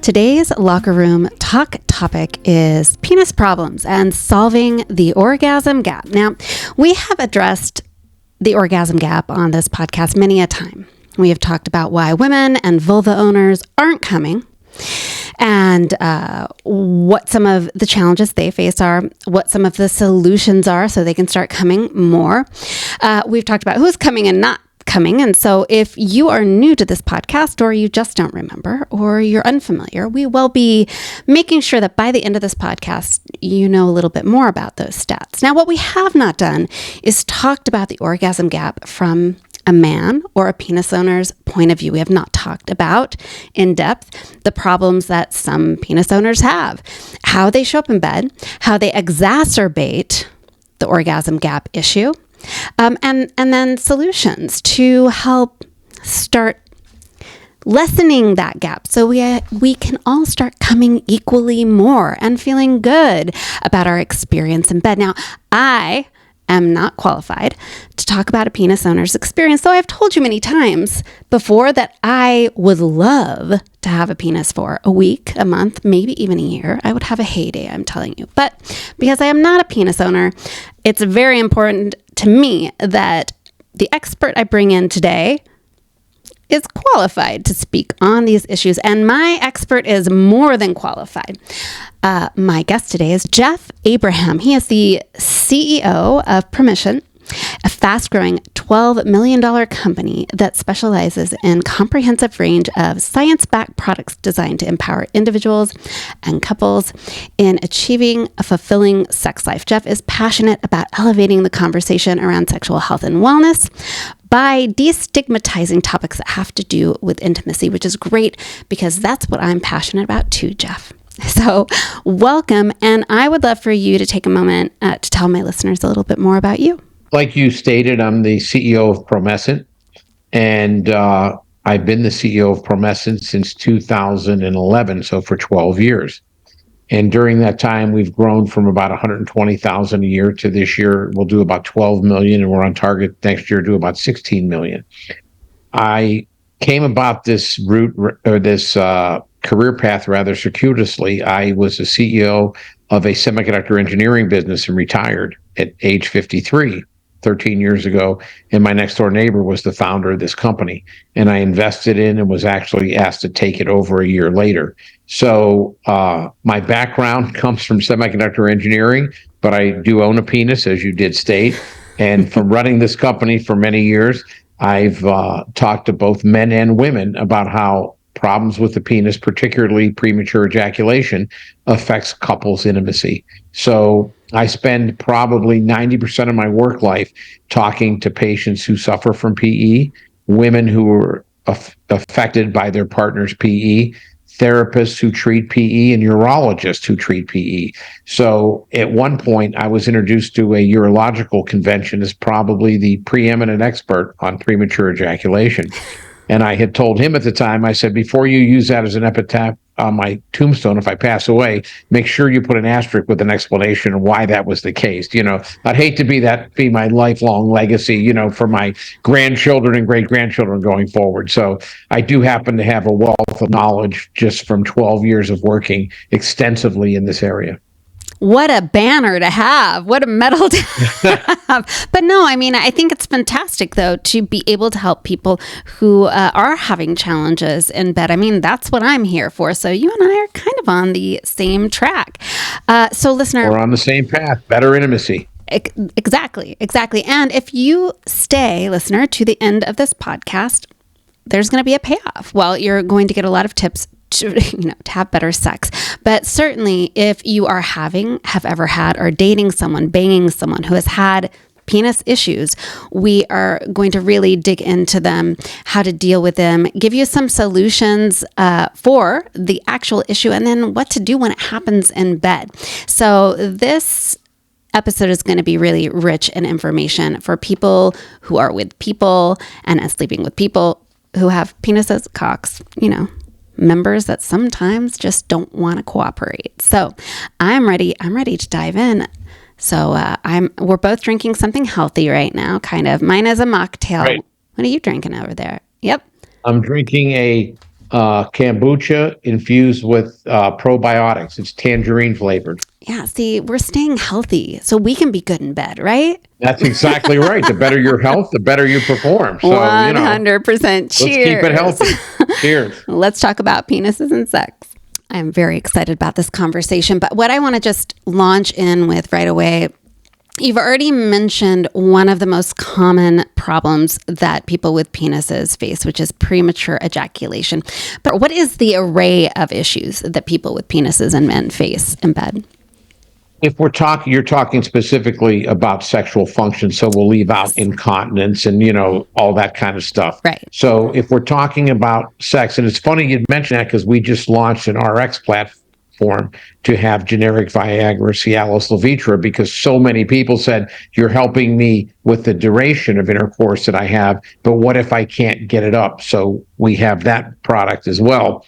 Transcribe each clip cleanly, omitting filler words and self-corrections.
Today's locker room talk topic is penis problems and solving the orgasm gap. Now, we have addressed the orgasm gap on this podcast many a time. We have talked about why women and vulva owners aren't coming, and what some of the challenges they face are, what some of the solutions are so they can start coming more. We've talked about who's coming and not coming. And so if you are new to this podcast, or you just don't remember, or you're unfamiliar, we will be making sure that by the end of this podcast, you know a little bit more about those stats. Now, what we have not done is talked about the orgasm gap from a man or a penis owner's point of view. We have not talked about in depth the problems that some penis owners have, how they show up in bed, how they exacerbate the orgasm gap issue, and then solutions to help start lessening that gap so we can all start coming equally more and feeling good about our experience in bed. Now, I am not qualified to talk about a penis owner's experience, though I've told you many times before that I would love to have a penis for a week, a month, maybe even a year. I would have a heyday, I'm telling you. But because I am not a penis owner, it's very important to me that the expert I bring in today is qualified to speak on these issues, and my expert is more than qualified. My guest today is Jeff Abraham. He is the CEO of Promescent, a fast-growing $12 million company that specializes in comprehensive range of science-backed products designed to empower individuals and couples in achieving a fulfilling sex life. Jeff is passionate about elevating the conversation around sexual health and wellness by destigmatizing topics that have to do with intimacy, which is great because that's what I'm passionate about too, Jeff. So welcome, and I would love for you to take a moment to tell my listeners a little bit more about you. Like you stated, I'm the CEO of Promescent, and I've been the CEO of Promescent since 2011, so for 12 years. And during that time, we've grown from about 120,000 a year to this year, we'll do about 12 million, and we're on target next year to do about 16 million. I came about this route, or this career path rather circuitously. I was the CEO of a semiconductor engineering business and retired at age 53. 13 years ago, and my next door neighbor was the founder of this company, and I invested in and was actually asked to take it over a year later. So my background comes from semiconductor engineering, but I do own a penis, as you did state, and from running this company for many years, I've talked to both men and women about how problems with the penis, particularly premature ejaculation, affects couples' intimacy. So I spend probably 90% of my work life talking to patients who suffer from PE, women who are affected by their partner's PE, therapists who treat PE, and urologists who treat PE. So at one point, I was introduced to a urological convention as probably the preeminent expert on premature ejaculation. And I had told him at the time, I said, before you use that as an epitaph on my tombstone, if I pass away, make sure you put an asterisk with an explanation of why that was the case. You know, I'd hate to be my lifelong legacy, you know, for my grandchildren and great-grandchildren going forward. So I do happen to have a wealth of knowledge just from 12 years of working extensively in this area. What a banner to have. What a medal to have. But no, I mean, I think it's fantastic, though, to be able to help people who are having challenges in bed. I mean, that's what I'm here for. So you and I are kind of on the same track. So listener, we're on the same path, better intimacy. Exactly. And if you stay, listener, to the end of this podcast, there's going to be a payoff. Well, you're going to get a lot of tips to have better sex. But certainly if you have ever had, or dating someone, banging someone who has had penis issues, we are going to really dig into them, how to deal with them, give you some solutions for the actual issue, and then what to do when it happens in bed. So this episode is going to be really rich in information for people who are with people and sleeping with people who have penises, cocks, members that sometimes just don't want to cooperate. So I'm ready to dive in. So we're both drinking something healthy right now, kind of. Mine is a mocktail. Right. What are you drinking over there? Yep. I'm drinking a kombucha infused with probiotics. It's tangerine flavored. Yeah, see, we're staying healthy so we can be good in bed, right? That's exactly right. The better your health, the better you perform. So, 100%. Cheers. let's keep it healthy. Cheers. Let's talk about penises and sex. I'm very excited about this conversation, but what I want to just launch in with right away, you've already mentioned one of the most common problems that people with penises face, which is premature ejaculation. But what is the array of issues that people with penises and men face in bed? If you're talking specifically about sexual function, so we'll leave out incontinence and, all that kind of stuff. Right. So if we're talking about sex, and it's funny you mention that because we just launched an RX platform to have generic Viagra, Cialis, Levitra, because so many people said, you're helping me with the duration of intercourse that I have, but what if I can't get it up? So we have that product as well.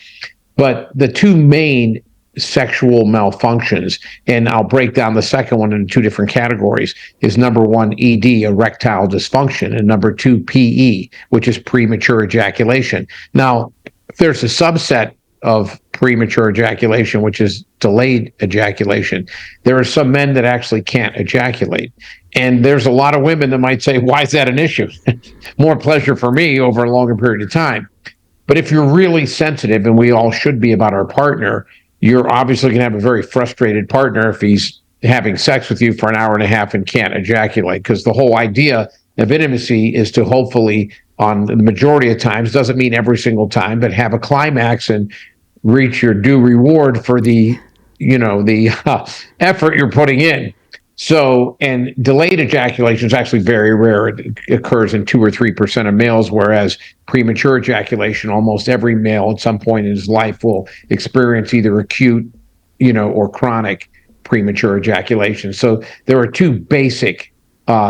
But the two main sexual malfunctions, and I'll break down the second one into two different categories, is number one, ED, erectile dysfunction, and number two, PE, which is premature ejaculation. Now, there's a subset of premature ejaculation, which is delayed ejaculation. There are some men that actually can't ejaculate. And there's a lot of women that might say, why is that an issue? More pleasure for me over a longer period of time. But if you're really sensitive, and we all should be about our partner, you're obviously going to have a very frustrated partner if he's having sex with you for an hour and a half and can't ejaculate, because the whole idea of intimacy is to hopefully, on the majority of times, doesn't mean every single time, but have a climax and reach your due reward for the effort you're putting in. So, and delayed ejaculation is actually very rare. It occurs in 2 or 3% of males, whereas premature ejaculation, almost every male at some point in his life will experience either acute, or chronic premature ejaculation. So there are two basic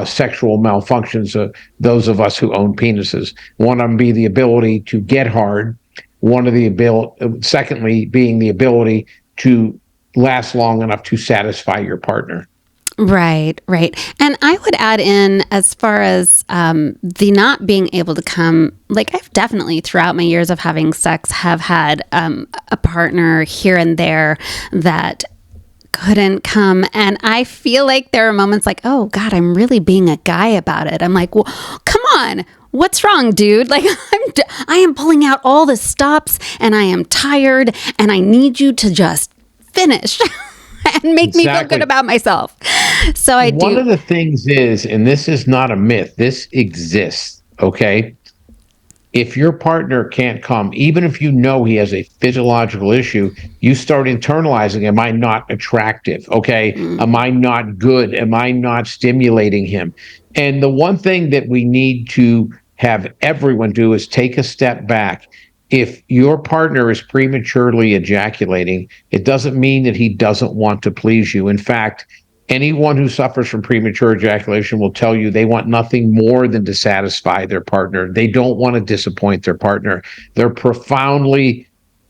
sexual malfunctions of those of us who own penises. One of them be the ability to get hard. Secondly, being the ability to last long enough to satisfy your partner. Right. And I would add in, as far as the not being able to come, like I've definitely throughout my years of having sex have had a partner here and there that couldn't come. And I feel like there are moments like, oh God, I'm really being a guy about it. I'm like, well, come on. What's wrong, dude? Like I am pulling out all the stops and I am tired and I need you to just finish. And make me feel good about myself. So One of the things is, and this is not a myth, this exists, okay? If your partner can't come, even if you know he has a physiological issue, you start internalizing, am I not attractive? Okay. Am I not good? Am I not stimulating him? And the one thing that we need to have everyone do is take a step back. If your partner is prematurely ejaculating, it doesn't mean that he doesn't want to please you. In fact, anyone who suffers from premature ejaculation will tell you they want nothing more than to satisfy their partner. They don't want to disappoint their partner. They're profoundly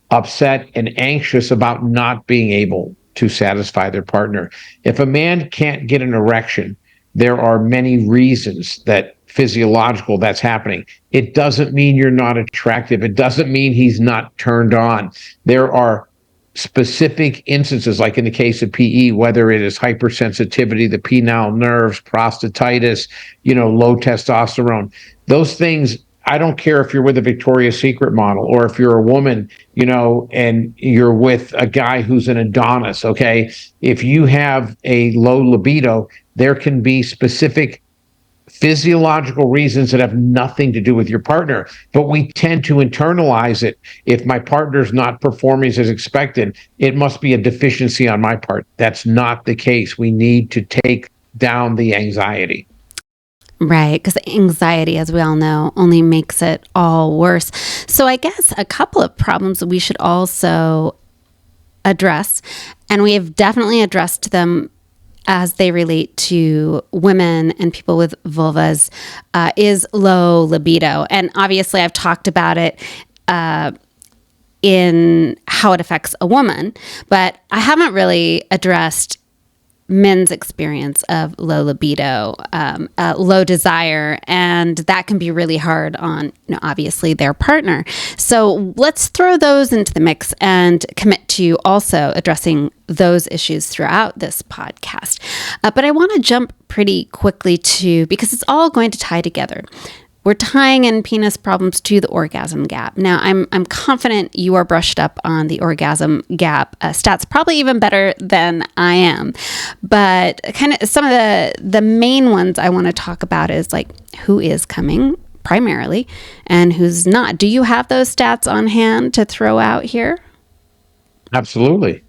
upset and anxious about not being able to satisfy their partner. If a man can't get an erection, there are many reasons that physiological that's happening. It doesn't mean you're not attractive. It doesn't mean he's not turned on. There are specific instances, like in the case of PE, whether it is hypersensitivity, the penile nerves, prostatitis, low testosterone, those things. I don't care if you're with a Victoria's Secret model or if you're a woman, and you're with a guy who's an Adonis. Okay. If you have a low libido, there can be specific physiological reasons that have nothing to do with your partner, but we tend to internalize it. If my partner's not performing as expected, it must be a deficiency on my part. That's not the case. We need to take down the anxiety. Right, because anxiety, as we all know, only makes it all worse. So I guess a couple of problems that we should also address, and we have definitely addressed them as they relate to women and people with vulvas, is low libido. And obviously I've talked about it in how it affects a woman, but I haven't really addressed men's experience of low libido, low desire, and that can be really hard on, obviously their partner. So let's throw those into the mix and commit to also addressing those issues throughout this podcast. But I want to jump pretty quickly because it's all going to tie together. We're tying in penis problems to the orgasm gap. Now, I'm confident you are brushed up on the orgasm gap stats, probably even better than I am. But kind of some of the main ones I want to talk about is like who is coming primarily and who's not. Do you have those stats on hand to throw out here? Absolutely.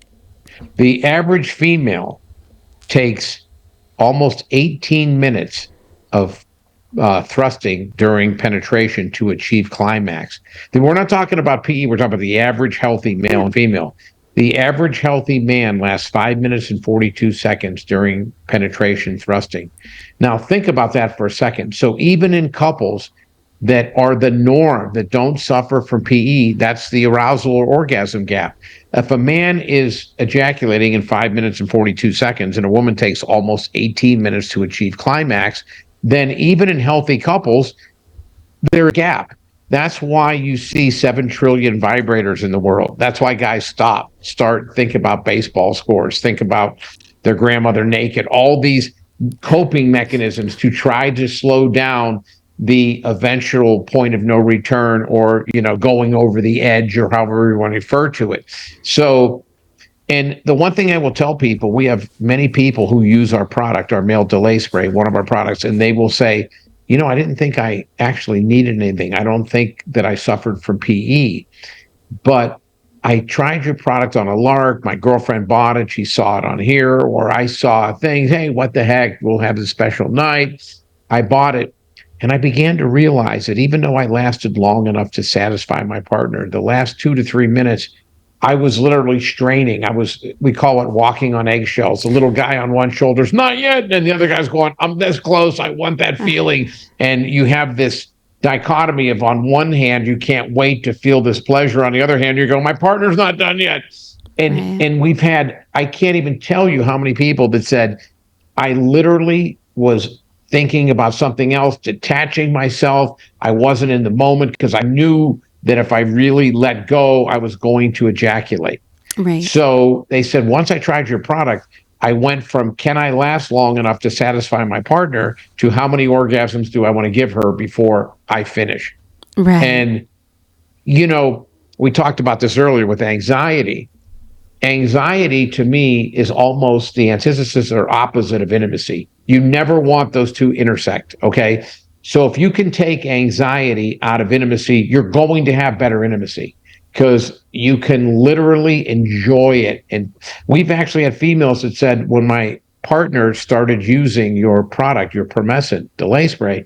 The average female takes almost 18 minutes of thrusting during penetration to achieve climax. Then we're not talking about PE, we're talking about the average healthy male and female. The average healthy man lasts 5 minutes and 42 seconds during penetration thrusting. Now think about that for a second. So even in couples that are the norm, that don't suffer from PE, that's the arousal or orgasm gap. If a man is ejaculating in 5 minutes and 42 seconds and a woman takes almost 18 minutes to achieve climax, then even in healthy couples, there's a gap. That's why you see 7 trillion vibrators in the world. That's why guys think about baseball scores, think about their grandmother naked, all these coping mechanisms to try to slow down the eventual point of no return, or, going over the edge, or however you want to refer to it. So, and the one thing I will tell people, we have many people who use our product, our male delay spray, one of our products, and they will say, I didn't think I actually needed anything. I don't think that I suffered from PE, but I tried your product on a lark. My girlfriend bought it. She saw it on here, or I saw things. Hey, what the heck? We'll have a special night. I bought it. And I began to realize that even though I lasted long enough to satisfy my partner, the last 2 to 3 minutes, I was literally straining. We call it walking on eggshells. The little guy on one shoulder's not yet, and the other guy's going, I'm this close. I want that feeling. And you have this dichotomy of, on one hand, you can't wait to feel this pleasure. On the other hand, you go, my partner's not done yet. And we've had, I can't even tell you how many people that said, I literally was thinking about something else, detaching myself. I wasn't in the moment because I knew that if I really let go, I was going to ejaculate. Right. So they said, once I tried your product, I went from, can I last long enough to satisfy my partner, to how many orgasms do I want to give her before I finish? Right. And, we talked about this earlier with anxiety. Anxiety to me is almost the antithesis or opposite of intimacy. You never want those two intersect, okay? So if you can take anxiety out of intimacy, you're going to have better intimacy, because you can literally enjoy it. And we've actually had females that said, when my partner started using your product, your Promescent delay spray,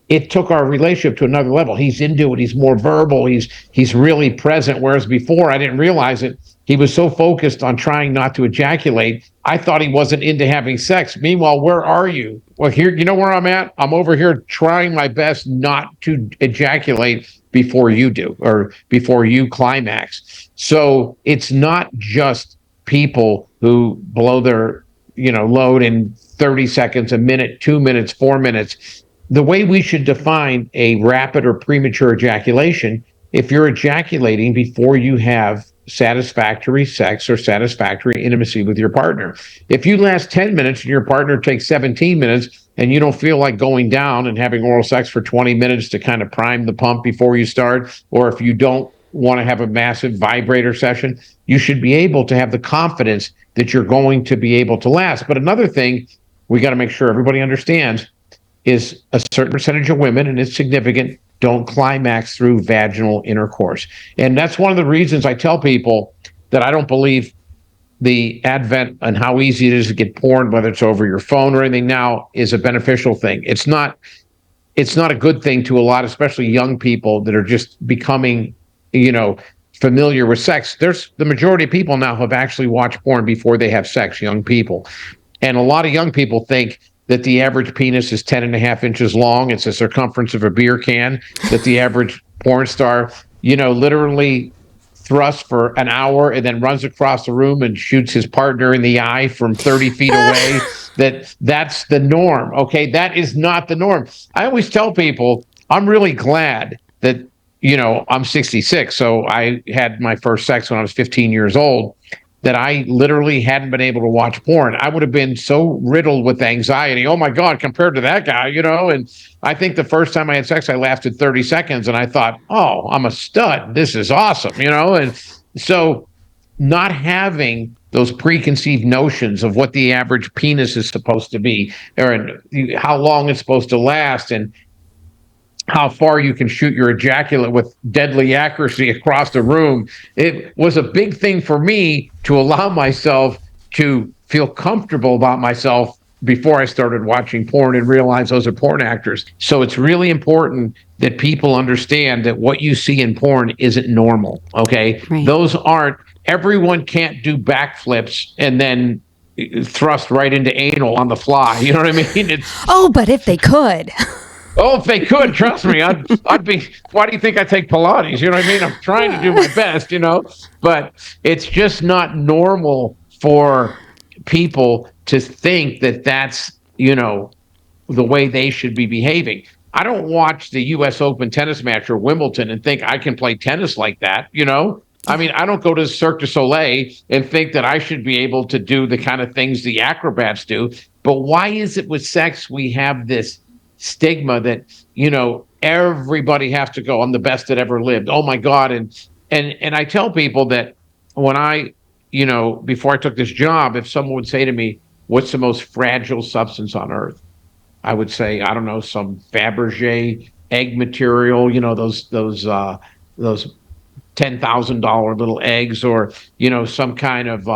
it took our relationship to another level. He's into it. He's more verbal. He's really present. Whereas before, I didn't realize it. He was so focused on trying not to ejaculate, I thought he wasn't into having sex. Meanwhile, where are you? Well, here, you know where I'm at? I'm over here trying my best not to ejaculate before you do, or before you climax. So it's not just people who blow their, load in 30 seconds, a minute, 2 minutes, 4 minutes. The way we should define a rapid or premature ejaculation, if you're ejaculating before you have satisfactory sex or satisfactory intimacy with your partner. If you last 10 minutes and your partner takes 17 minutes and you don't feel like going down and having oral sex for 20 minutes to kind of prime the pump before you start, or if you don't want to have a massive vibrator session, you should be able to have the confidence that you're going to be able to last. But another thing we got to make sure everybody understands is a certain percentage of women, and it's significant, don't climax through vaginal intercourse. And that's one of the reasons I tell people that I don't believe the advent and how easy it is to get porn, whether it's over your phone or anything now, is a beneficial thing. It's not a good thing to a lot, especially young people that are just becoming, familiar with sex. There's the majority of people now have actually watched porn before they have sex, young people. And a lot of young people think that the average penis is 10 and a half inches long. It's the circumference of a beer can, that the average porn star, literally thrust for an hour and then runs across the room and shoots his partner in the eye from 30 feet away, that's the norm. Okay. That is not the norm. I always tell people I'm really glad that, I'm 66. So I had my first sex when I was 15 years old, that I literally hadn't been able to watch porn. I would have been so riddled with anxiety. Oh my God, compared to that guy, and I think the first time I had sex, I lasted 30 seconds and I thought, oh, I'm a stud. This is awesome, and so not having those preconceived notions of what the average penis is supposed to be, or how long it's supposed to last, and how far you can shoot your ejaculate with deadly accuracy across the room. It was a big thing for me to allow myself to feel comfortable about myself before I started watching porn and realize those are porn actors. So it's really important that people understand that what you see in porn isn't normal. Okay. Right. Everyone can't do backflips and then thrust right into anal on the fly. You know what I mean? But if they could. Oh, if they could, trust me, I'd be, why do you think I take Pilates? You know what I mean? I'm trying to do my best, but it's just not normal for people to think that that's, the way they should be behaving. I don't watch the US Open tennis match or Wimbledon and think I can play tennis like that, I mean, I don't go to Cirque du Soleil and think that I should be able to do the kind of things the acrobats do. But why is it with sex we have this stigma that everybody has to go, I'm the best that ever lived, oh my God? And I tell people that when I before I took this job, if someone would say to me, what's the most fragile substance on earth, I would say, I don't know, some Fabergé egg material, those $10,000 little eggs, or some kind of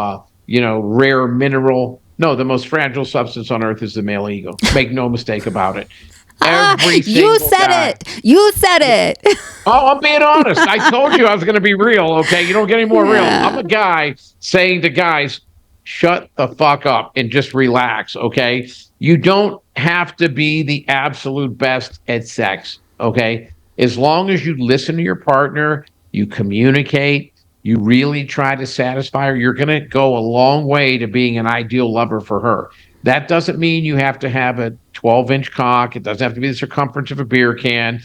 rare mineral. No, the most fragile substance on earth is the male ego. Make no mistake about it. You said it. Oh, I'm being honest. I told you I was going to be real. Okay, you don't get any more real. I'm a guy saying to guys, shut the fuck up and just relax. Okay, you don't have to be the absolute best at sex. Okay, as long as you listen to your partner, you communicate, you really try to satisfy her, you're going to go a long way to being an ideal lover for her. That doesn't mean you have to have a 12-inch cock. It doesn't have to be the circumference of a beer can.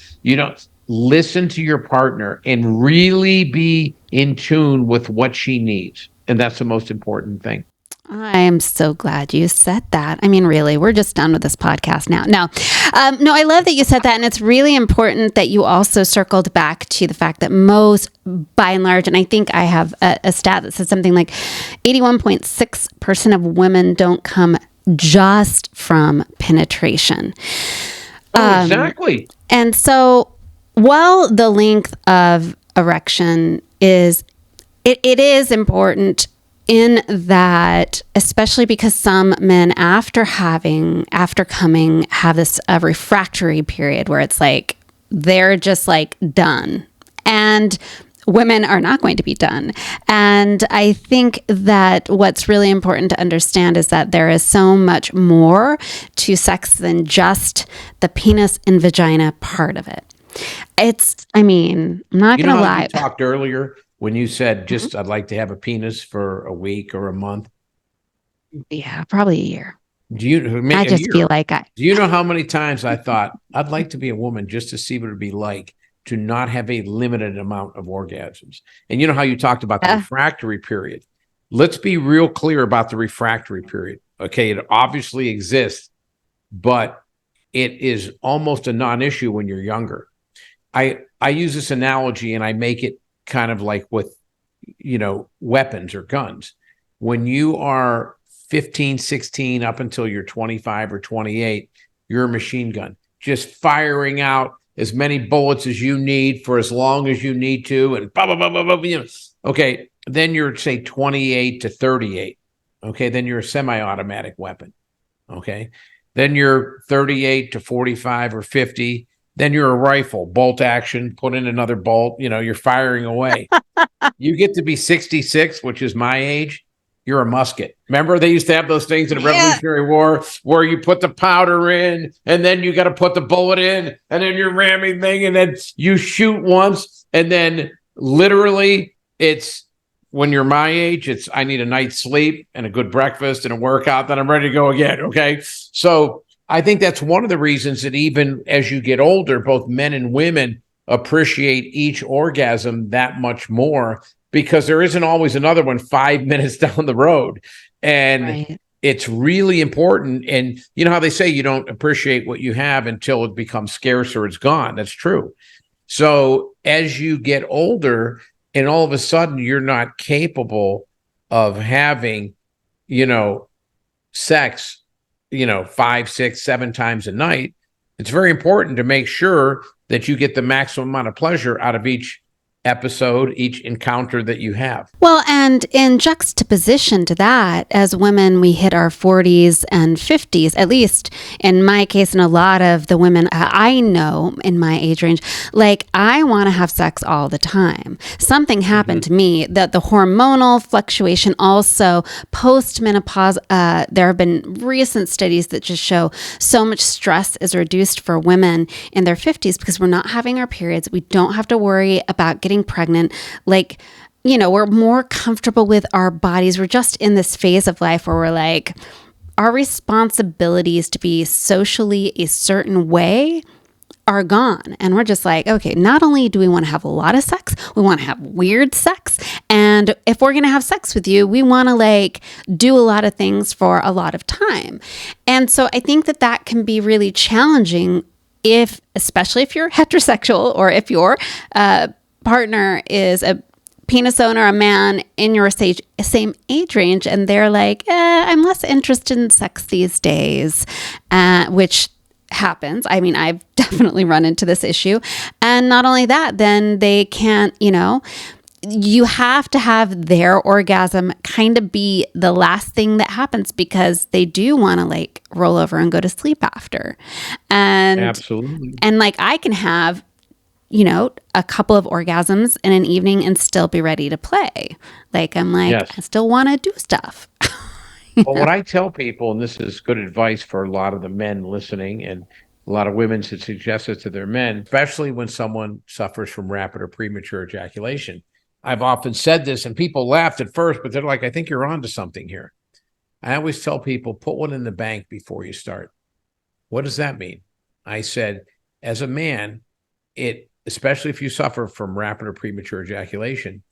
Listen to your partner and really be in tune with what she needs. And that's the most important thing. I am so glad you said that. I mean, really, we're just done with this podcast now. No, I love that you said that. And it's really important that you also circled back to the fact that most, by and large, and I think I have a stat that says something like 81.6% of women don't come just from penetration. Oh, exactly. And so while the length of erection is, it is important in that, especially because some men after coming have this refractory period where it's like they're just like done, and women are not going to be done. And I think that what's really important to understand is that there is so much more to sex than just the penis and vagina part of it. I'm not going to lie. You talked earlier when you said I'd like to have a penis for a week or a month. Yeah, probably a year. Do you know how many times I thought I'd like to be a woman just to see what it'd be like to not have a limited amount of orgasms? And you know how you talked about the refractory period. Let's be real clear about the refractory period. Okay, it obviously exists, but it is almost a non-issue when you're younger. I use this analogy and I make it kind of like with, weapons or guns. When you are 15, 16, up until you're 25 or 28, you're a machine gun, just firing out as many bullets as you need for as long as you need to, and blah, blah, blah, blah, blah, Okay, then you're, say, 28 to 38. Okay, then you're a semi-automatic weapon. Okay, then you're 38 to 45 or 50. Then you're a rifle, bolt action, put in another bolt, you're firing away. You get to be 66, which is my age, you're a musket. Remember they used to have those things in the Revolutionary War where you put the powder in and then you got to put the bullet in and then you're ramming thing and then you shoot once and then literally It's when you're my age, it's I need a night's sleep and a good breakfast and a workout, then I'm ready to go again. Okay. So I think that's one of the reasons that even as you get older, both men and women appreciate each orgasm that much more, because there isn't always another one 5 minutes down the road. And Right. it's really important. And you know how they say you don't appreciate what you have until it becomes scarce or it's gone. That's true. So as you get older and all of a sudden you're not capable of having, you know, sex, 5, 6, 7 times a night, it's very important to make sure that you get the maximum amount of pleasure out of each episode, each encounter that you have. Well, and in juxtaposition to that, as women, we hit our 40s and 50s, at least in my case, and a lot of the women I know in my age range, like I want to have sex all the time. Something happened to me that the hormonal fluctuation, also post-menopause, there have been recent studies that just show so much stress is reduced for women in their 50s because we're not having our periods. We don't have to worry about getting pregnant. Like, we're more comfortable with our bodies. We're just in this phase of life where we're like, our responsibilities to be socially a certain way are gone. And we're just like, okay, not only do we want to have a lot of sex, we want to have weird sex. And if we're going to have sex with you, we want to like do a lot of things for a lot of time. And so I think that that can be really challenging especially if you're heterosexual, or if your partner is a penis owner, a man in your same age range, and they're like, I'm less interested in sex these days, which happens. I mean, I've definitely run into this issue. And not only that, then they can't, you have to have their orgasm kind of be the last thing that happens, because they do want to like roll over and go to sleep after. And absolutely. And like I can have a couple of orgasms in an evening and still be ready to play. Like, I'm like, Yes. I still want to do stuff. Well, what I tell people, and this is good advice for a lot of the men listening, and a lot of women should suggest it to their men, especially when someone suffers from rapid or premature ejaculation. I've often said this, and people laughed at first, but they're like, I think you're onto something here. I always tell people, put one in the bank before you start. What does that mean? I said, as a man, especially if you suffer from rapid or premature ejaculation,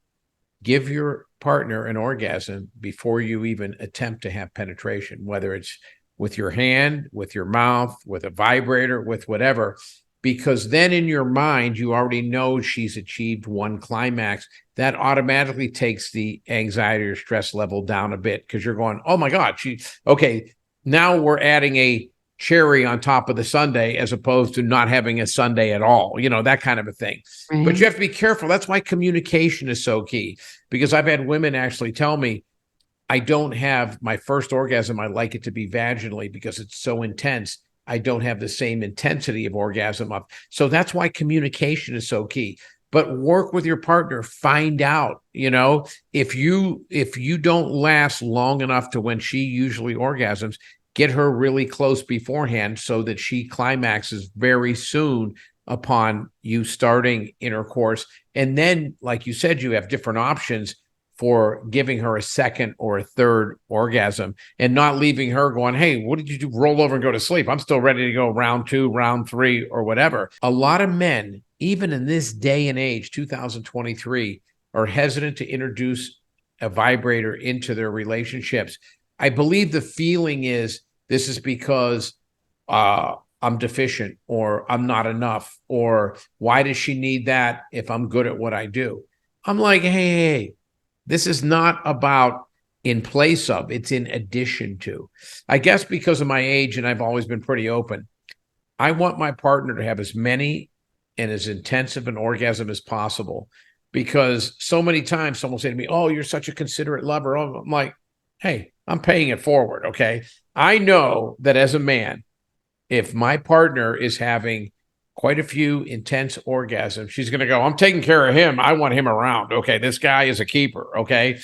give your partner an orgasm before you even attempt to have penetration, whether it's with your hand, with your mouth, with a vibrator, with whatever, because then in your mind, you already know she's achieved one climax. That automatically takes the anxiety or stress level down a bit, because you're going, oh my God, okay, now we're adding a cherry on top of the sundae as opposed to not having a sundae at all, that kind of a thing. Right. But you have to be careful. That's why communication is so key, because I've had women actually tell me, I don't have my first orgasm. I like it to be vaginally because it's so intense. I don't have the same intensity of orgasm up. So that's why communication is so key. But work with your partner, find out, if you don't last long enough to when she usually orgasms, get her really close beforehand so that she climaxes very soon upon you starting intercourse. And then, like you said, you have different options for giving her a second or a third orgasm, and not leaving her going, hey, what did you do? Roll over and go to sleep. I'm still ready to go round 2, round 3, or whatever. A lot of men, even in this day and age, 2023, are hesitant to introduce a vibrator into their relationships. I believe the feeling is, this is because I'm deficient, or I'm not enough, or why does she need that if I'm good at what I do? I'm like, hey, this is not about in place of, it's in addition to. I guess because of my age, and I've always been pretty open, I want my partner to have as many and as intensive an orgasm as possible, because so many times someone will say to me, oh, you're such a considerate lover. I'm like, hey, I'm paying it forward, okay? I know that as a man, if my partner is having quite a few intense orgasms, she's going to go, I'm taking care of him. I want him around. Okay, this guy is a keeper. Okay.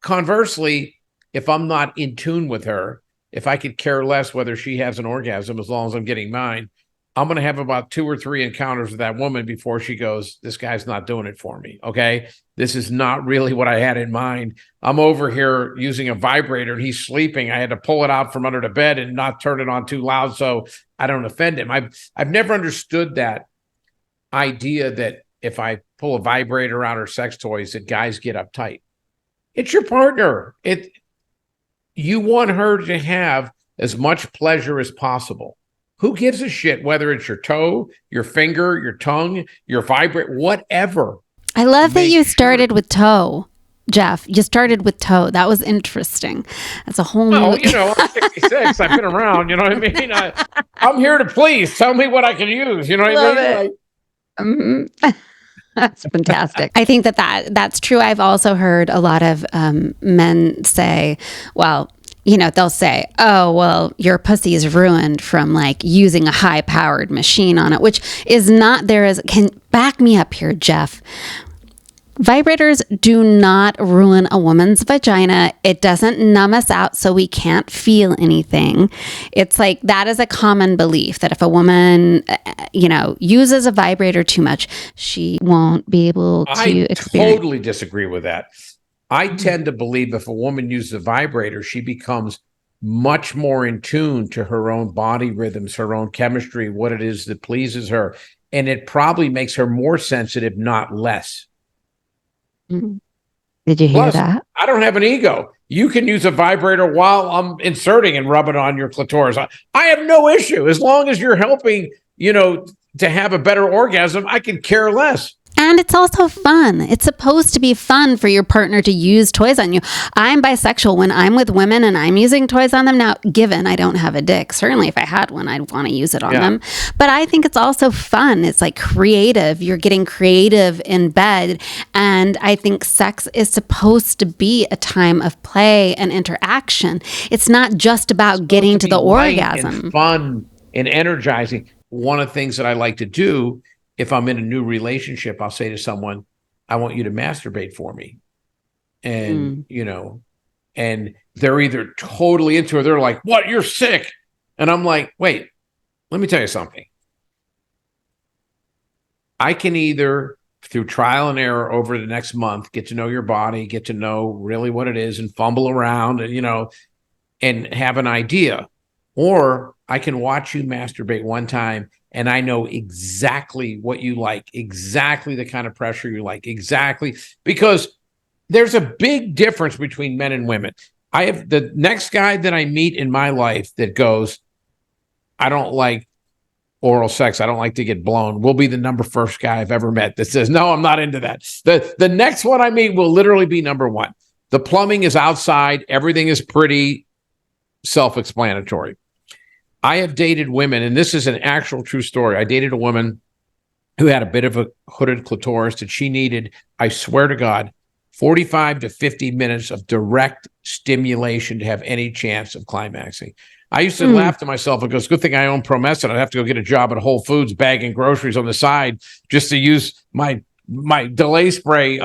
Conversely, if I'm not in tune with her, if I could care less whether she has an orgasm as long as I'm getting mine, I'm going to have about 2 or 3 encounters with that woman before she goes, this guy's not doing it for me. Okay. This is not really what I had in mind. I'm over here using a vibrator and he's sleeping. I had to pull it out from under the bed and not turn it on too loud so I don't offend him. I've never understood that idea that if I pull a vibrator out or sex toys, that guys get uptight. It's your partner. You want her to have as much pleasure as possible. Who gives a shit whether it's your toe, your finger, your tongue, your vibrate, whatever. I love that you started with toe, Jeff. You started with toe. That was interesting. That's a whole new... I'm 66. I've been around. You know what I mean? I'm here to please. Tell me what I can use. You know what I mean? That's fantastic. I think that's true. I've also heard a lot of men say, well, they'll say, oh, well, your pussy is ruined from like using a high powered machine on it, which is not can back me up here, Jeff. Vibrators do not ruin a woman's vagina. It doesn't numb us out so we can't feel anything. It's like that is a common belief that if a woman, uses a vibrator too much, she won't be able to experience. I totally disagree with that. I tend to believe if a woman uses a vibrator, she becomes much more in tune to her own body rhythms, her own chemistry, what it is that pleases her. And it probably makes her more sensitive, not less. Did you hear that? I don't have an ego. You can use a vibrator while I'm inserting and rub it on your clitoris. I have no issue. As long as you're helping, to have a better orgasm, I can care less. And it's also fun. It's supposed to be fun for your partner to use toys on you. I'm bisexual. When I'm with women and I'm using toys on them now, given I don't have a dick, certainly if I had one, I'd want to use it on them. But I think it's also fun. It's like creative. You're getting creative in bed. And I think sex is supposed to be a time of play and interaction. It's not just about getting to the orgasm. And fun and energizing. One of the things that I like to do, if I'm in a new relationship, I'll say to someone, I want you to masturbate for me. And, and they're either totally into it, they're like, what, you're sick. And I'm like, wait, let me tell you something. I can either, through trial and error over the next month, get to know your body, get to know really what it is and fumble around and, and have an idea. Or I can watch you masturbate one time and I know exactly what you like, exactly the kind of pressure you like, exactly, because there's a big difference between men and women. I have the next guy that I meet in my life that goes, I don't like oral sex. I don't like to get blown. Will be the number first guy I've ever met that says, no, I'm not into that. The next one I meet will literally be number one. The plumbing is outside. Everything is pretty self-explanatory. I have dated women, and this is an actual true story. I dated a woman who had a bit of a hooded clitoris that she needed, I swear to God, 45 to 50 minutes of direct stimulation to have any chance of climaxing. I used to laugh to myself and go, it's a good thing I own Promescent. I'd have to go get a job at Whole Foods bagging groceries on the side just to use my delay spray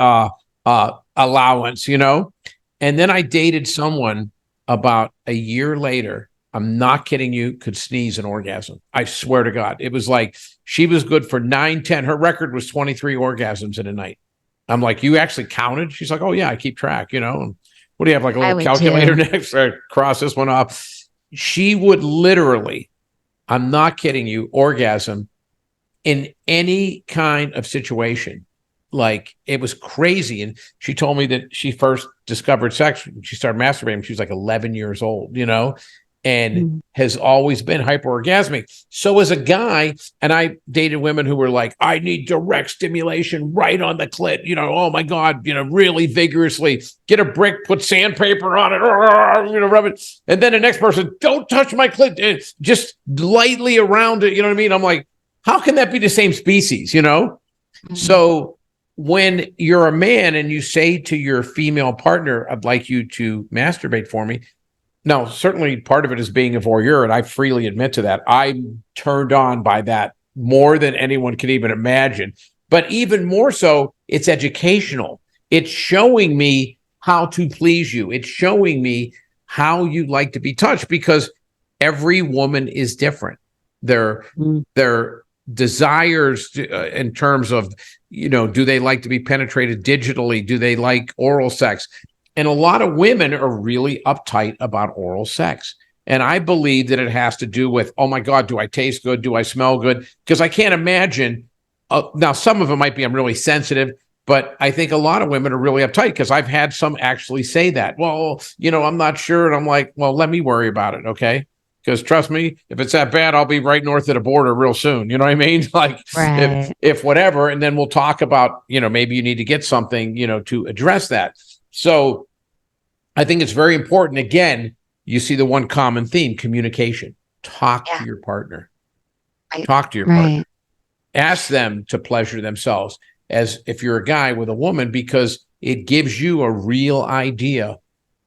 allowance, And then I dated someone about a year later, I'm not kidding you, could sneeze an orgasm. I swear to God. It was like she was good for 9, 10. Her record was 23 orgasms in a night. I'm like, you actually counted? She's like, oh, yeah, I keep track, What do you have, like a little calculator next? Cross this one off. She would literally, I'm not kidding you, orgasm in any kind of situation. Like, it was crazy. And she told me that she first discovered sex when she started masturbating. She was like 11 years old, and has always been hyperorgasmic. So as a guy, and I dated women who were like, I need direct stimulation right on the clit, oh my God, really vigorously, get a brick, put sandpaper on it, rub it. And then the next person, don't touch my clit, just lightly around it, what I mean? I'm like, how can that be the same species, So when you're a man and you say to your female partner, I'd like you to masturbate for me. Now, certainly part of it is being a voyeur, and I freely admit to that. I'm turned on by that more than anyone can even imagine. But even more so, it's educational. It's showing me how to please you. It's showing me how you like to be touched, because every woman is different. their their desires in terms of, do they like to be penetrated digitally? Do they like oral sex? And a lot of women are really uptight about oral sex. And I believe that it has to do with, oh my God, do I taste good? Do I smell good? Because I can't imagine. Now, some of it might be I'm really sensitive, but I think a lot of women are really uptight because I've had some actually say that. Well, I'm not sure. And I'm like, well, let me worry about it. Okay. Because trust me, if it's that bad, I'll be right north of the border real soon. You know what I mean? Like Right. if whatever, and then we'll talk about, maybe you need to get something, to address that. So I think it's very important. Again, you see the one common theme, communication. Talk to your partner. Talk to your partner. Ask them to pleasure themselves as if you're a guy with a woman, because it gives you a real idea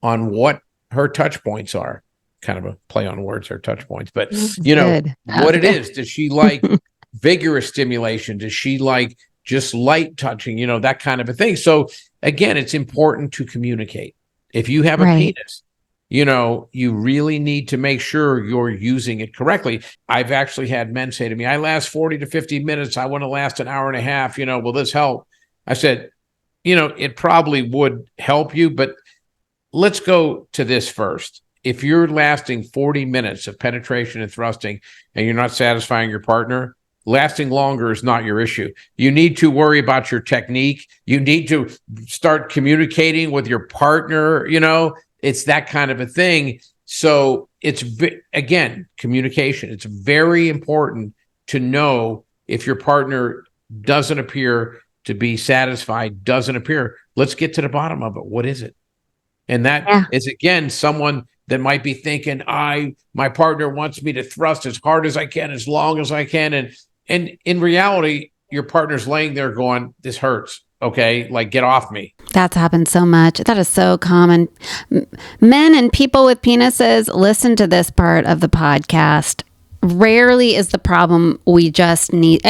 on what her touch points are. Kind of a play on words, her touch points, but what it is. Does she like vigorous stimulation? Does she like just light touching? That kind of a thing. So again, it's important to communicate. If you have a penis, you really need to make sure you're using it correctly. I've actually had men say to me, I last 40 to 50 minutes. I want to last an hour and a half. Will this help? I said, it probably would help you, but let's go to this first. If you're lasting 40 minutes of penetration and thrusting and you're not satisfying your partner, lasting longer is not your issue. You need to worry about your technique. You need to start communicating with your partner. It's that kind of a thing. So it's, again, communication. It's very important to know if your partner doesn't appear to be satisfied, let's get to the bottom of it. What is it? And that is, again, someone that might be thinking, my partner wants me to thrust as hard as I can, as long as I can. And in reality, your partner's laying there going, this hurts. Okay. Like, get off me. That's happened so much. That is so common. Men and people with penises, listen to this part of the podcast. Rarely is the problem. We just need,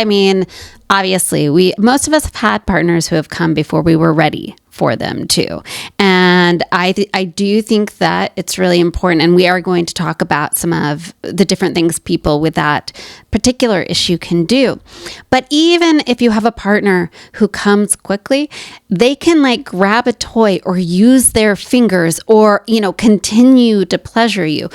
obviously most of us have had partners who have come before we were ready for them too. And I do think that it's really important. And we are going to talk about some of the different things people with that particular issue can do. But even if you have a partner who comes quickly, they can like grab a toy or use their fingers or, continue to pleasure you.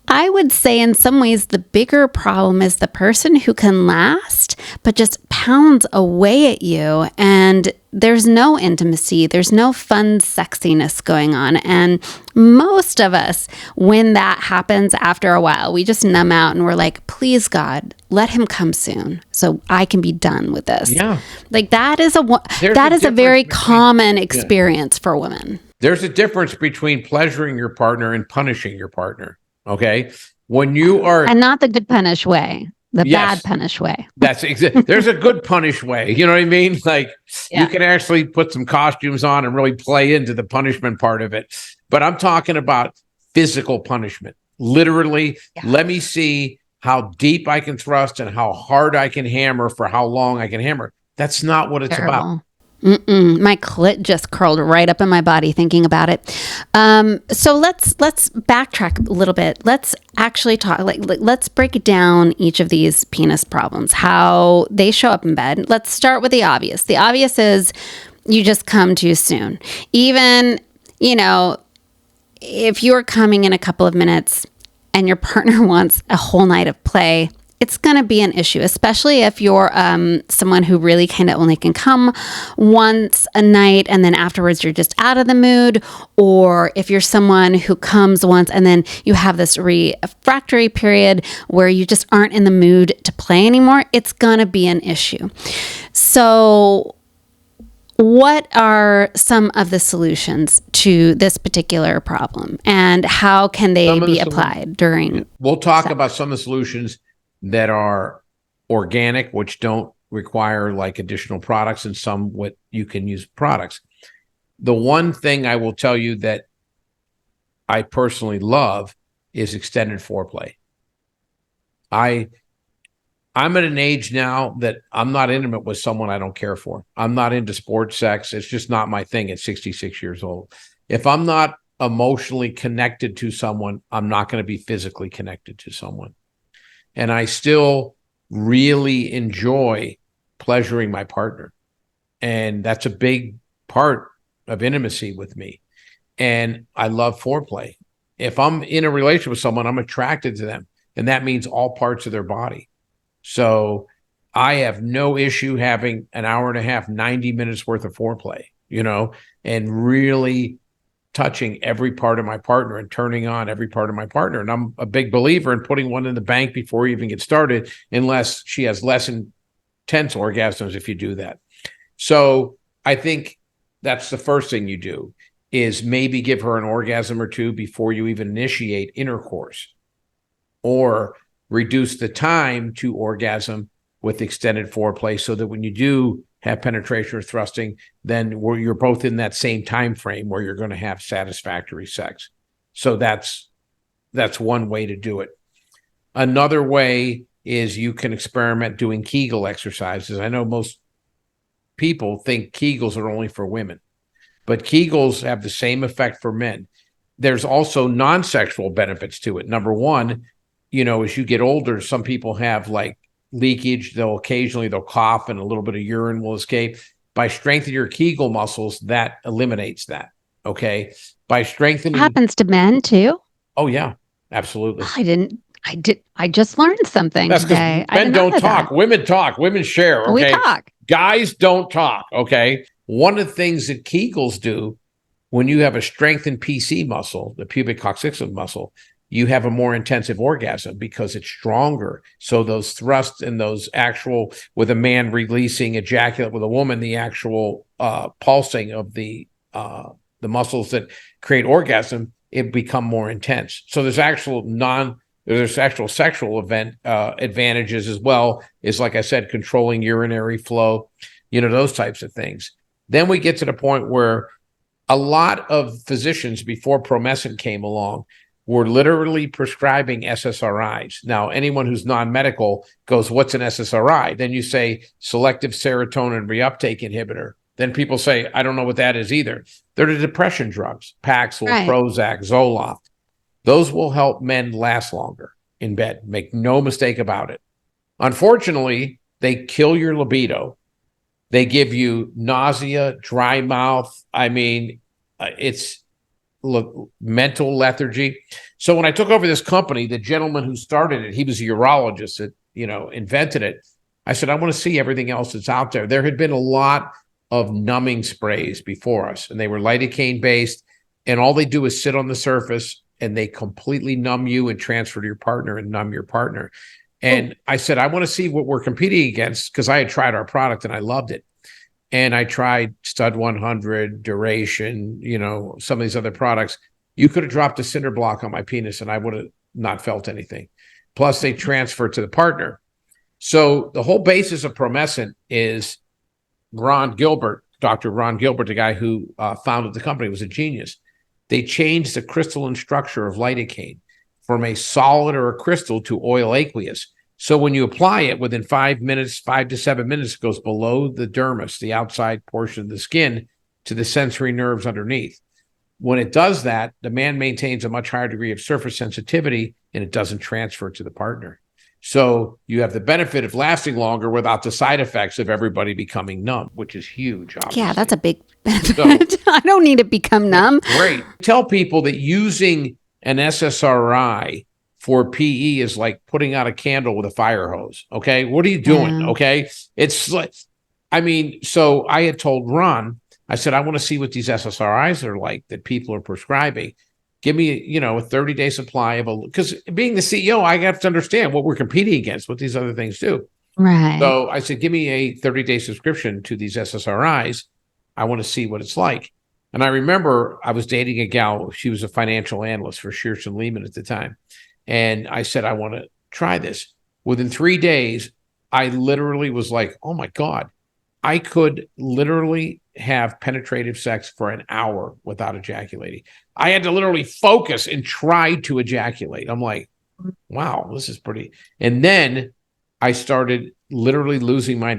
I would say in some ways the bigger problem is the person who can last, but just pounds away at you and there's no intimacy, there's no fun sexiness going on. And most of us, when that happens after a while, we just numb out and we're like, please God, let him come soon so I can be done with this. Yeah. Like that is a very common experience for women. There's a difference between pleasuring your partner and punishing your partner. Okay. When you are, and not the good punish way, the bad punish way. That's there's a good punish way. You know what I mean? Like you can actually put some costumes on and really play into the punishment part of it. But I'm talking about physical punishment. Literally, let me see how deep I can thrust and how hard I can hammer for how long I can hammer. That's not what it's about. My clit just curled right up in my body thinking about it. So let's backtrack a little bit. Let's actually talk. Let's break down each of these penis problems, how they show up in bed. Let's start with the obvious. The obvious is you just come too soon. Even if you're coming in a couple of minutes and your partner wants a whole night of play, it's going to be an issue, especially if you're someone who really kind of only can come once a night and then afterwards you're just out of the mood, or if you're someone who comes once and then you have this refractory period where you just aren't in the mood to play anymore, it's going to be an issue. So what are some of the solutions to this particular problem and how can they be applied during? We'll talk about some of the solutions that are organic, which don't require like additional products, and some what you can use products. The one thing I will tell you that I personally love is extended foreplay. I'm at an age now that I'm not intimate with someone I don't care for. I'm not into sports sex. It's just not my thing at 66 years old. If I'm not emotionally connected to someone, I'm not going to be physically connected to someone. And I still really enjoy pleasuring my partner. And that's a big part of intimacy with me. And I love foreplay. If I'm in a relationship with someone, I'm attracted to them. And that means all parts of their body. So I have no issue having an hour and a half, 90 minutes worth of foreplay, and really touching every part of my partner and turning on every part of my partner. And I'm a big believer in putting one in the bank before we even get started, unless she has less intense orgasms if you do that. So I think that's the first thing you do, is maybe give her an orgasm or two before you even initiate intercourse, or reduce the time to orgasm with extended foreplay, so that when you do have penetration or thrusting, then you're both in that same time frame where you're going to have satisfactory sex. So that's one way to do it. Another way is you can experiment doing Kegel exercises. I know most people think Kegels are only for women, but Kegels have the same effect for men. There's also non-sexual benefits to it. Number one, as you get older, some people have like leakage. They'll cough and a little bit of urine will escape. By strengthening your Kegel muscles, that eliminates that. Okay. By strengthening. It happens to men too. Oh yeah, absolutely. I just learned something today. Men don't talk. Women talk. Women share. Okay. We talk. Guys don't talk. Okay. One of the things that Kegels do, when you have a strengthened PC muscle, the pubic coccygeal muscle, you have a more intensive orgasm because it's stronger. So those thrusts and those actual, with a man releasing ejaculate, with a woman, the actual pulsing of the muscles that create orgasm, it become more intense. So there's actual sexual advantages as well, is, like I said, controlling urinary flow, those types of things. Then we get to the point where a lot of physicians before Promescent came along were literally prescribing SSRIs. Now, anyone who's non-medical goes, what's an SSRI? Then you say selective serotonin reuptake inhibitor. Then people say, I don't know what that is either. They're the depression drugs, Paxil, right, Prozac, Zoloft. Those will help men last longer in bed. Make no mistake about it. Unfortunately, they kill your libido. They give you nausea, dry mouth. I mean, it's mental lethargy. So when I took over this company, the gentleman who started it, he was a urologist that, invented it. I said, I want to see everything else that's out there. There had been a lot of numbing sprays before us, and they were lidocaine based, and all they do is sit on the surface and they completely numb you and transfer to your partner and numb your partner. And I said, I want to see what we're competing against, because I had tried our product and I loved it. And I tried Stud 100, Duration, some of these other products. You could have dropped a cinder block on my penis and I would have not felt anything. Plus, they transfer to the partner. So the whole basis of Promescent is Ron Gilbert, Dr. Ron Gilbert, the guy who founded the company, was a genius. They changed the crystalline structure of lidocaine from a solid or a crystal to oil aqueous. So when you apply it, within 5 to 7 minutes, it goes below the dermis, the outside portion of the skin, to the sensory nerves underneath. When it does that, the man maintains a much higher degree of surface sensitivity, and it doesn't transfer to the partner. So you have the benefit of lasting longer without the side effects of everybody becoming numb, which is huge, obviously. Yeah, that's a big benefit. So, I don't need to become numb. Great. Tell people that using an SSRI for PE is like putting out a candle with a fire hose. Okay. What are you doing? Yeah. Okay. It's like, so I had told Ron, I said, I want to see what these SSRIs are like that people are prescribing. Give me, a 30-day supply because being the CEO, I have to understand what we're competing against, what these other things do. Right. So I said, give me a 30-day subscription to these SSRIs. I want to see what it's like. And I remember I was dating a gal. She was a financial analyst for Shearson Lehman at the time. And I said, I want to try this. Within 3 days, I literally was like, oh my God, I could literally have penetrative sex for an hour without ejaculating. I had to literally focus and try to ejaculate. I'm like, wow, this is pretty. And then I started literally losing my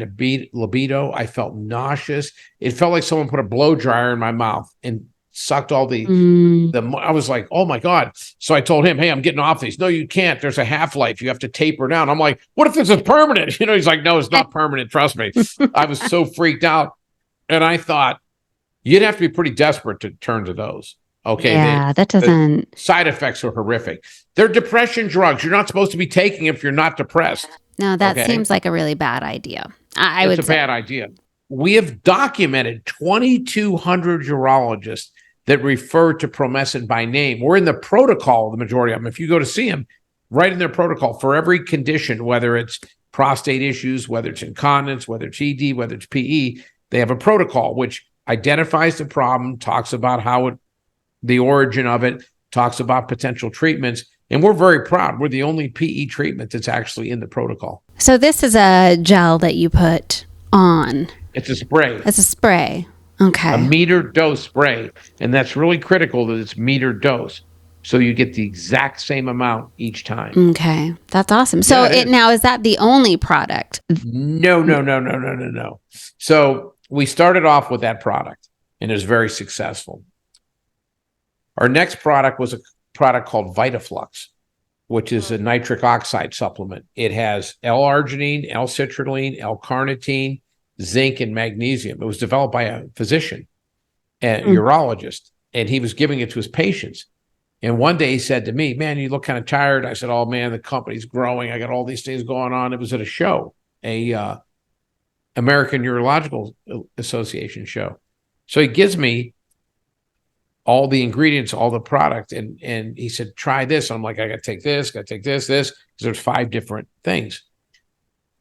libido. I felt nauseous. It felt like someone put a blow dryer in my mouth and sucked all the Mm. I was like, oh my God. So I told him, hey, I'm getting off these. No, you can't. There's a half-life. You have to taper down. I'm like, what if this is permanent? You know, he's like, no, it's not permanent. Trust me. I was so freaked out. And I thought, you'd have to be pretty desperate to turn to those. Okay. Yeah, that The doesn't. side effects are horrific. They're depression drugs. You're not supposed to be taking if you're not depressed. No, that Okay? seems like a really bad idea. I would It's a say. bad idea. We have documented 2,200 urologists that refer to Promescent by name. We're in the protocol, the majority of them. If you go to see them, right in their protocol for every condition, whether it's prostate issues, whether it's incontinence, whether it's ED, whether it's PE, they have a protocol which identifies the problem, talks about the origin of it, talks about potential treatments. And we're very proud. We're the only PE treatment that's actually in the protocol. So this is a gel that you put on. It's a spray. It's a spray. Okay. A meter dose spray. And that's really critical that it's meter dose. So you get the exact same amount each time. Okay. That's awesome. So now, is that the only product? No. So we started off with that product and it was very successful. Our next product was a product called VitaFlux, which is a nitric oxide supplement. It has L-arginine, L-citrulline, L-carnitine, zinc, and magnesium. It was developed by a physician, a urologist, and he was giving it to his patients. And one day he said to me, man, you look kind of tired. I said, oh man, the company's growing. I got all these things going on. It was at a show, a American Urological Association show. So he gives me all the ingredients, all the product. And he said, try this. I'm like, I got to take this, this, because there's 5 different things.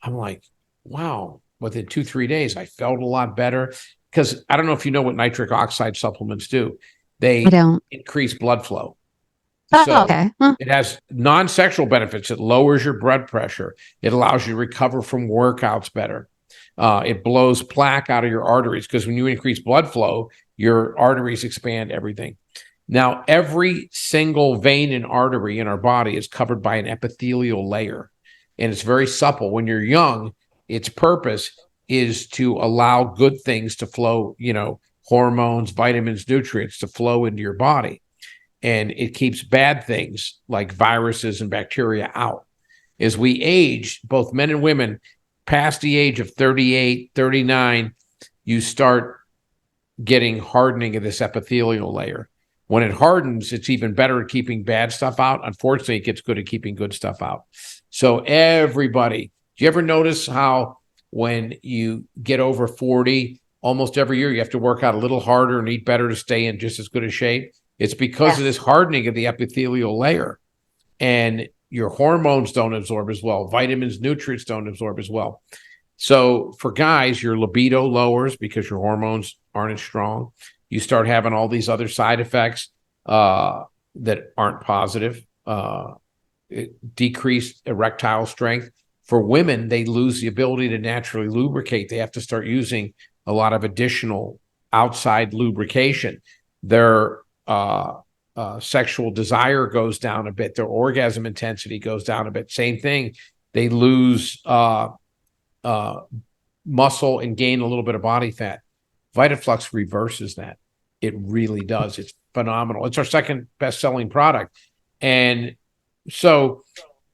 I'm like, wow. Within 2-3 days, I felt a lot better because I don't know if you know what nitric oxide supplements do. They increase blood flow. So okay. It has non-sexual benefits. It lowers your blood pressure. It allows you to recover from workouts better. It blows plaque out of your arteries because when you increase blood flow, your arteries expand everything. Now, every single vein and artery in our body is covered by an epithelial layer, and it's very supple. When you're young, its purpose is to allow good things to flow, hormones, vitamins, nutrients to flow into your body. And it keeps bad things like viruses and bacteria out. As we age, both men and women, past the age of 38, 39, you start getting hardening of this epithelial layer. When it hardens, it's even better at keeping bad stuff out. Unfortunately, it gets good at keeping good stuff out. So everybody, do you ever notice how when you get over 40, almost every year you have to work out a little harder and eat better to stay in just as good a shape? It's because of this hardening of the epithelial layer. And your hormones don't absorb as well. Vitamins, nutrients don't absorb as well. So for guys, your libido lowers because your hormones aren't as strong. You start having all these other side effects that aren't positive. Decreased erectile strength. For women, they lose the ability to naturally lubricate. They have to start using a lot of additional outside lubrication. Their sexual desire goes down a bit. Their orgasm intensity goes down a bit. Same thing. They lose muscle and gain a little bit of body fat. VitaFlux reverses that. It really does. It's phenomenal. It's our second best-selling product. And so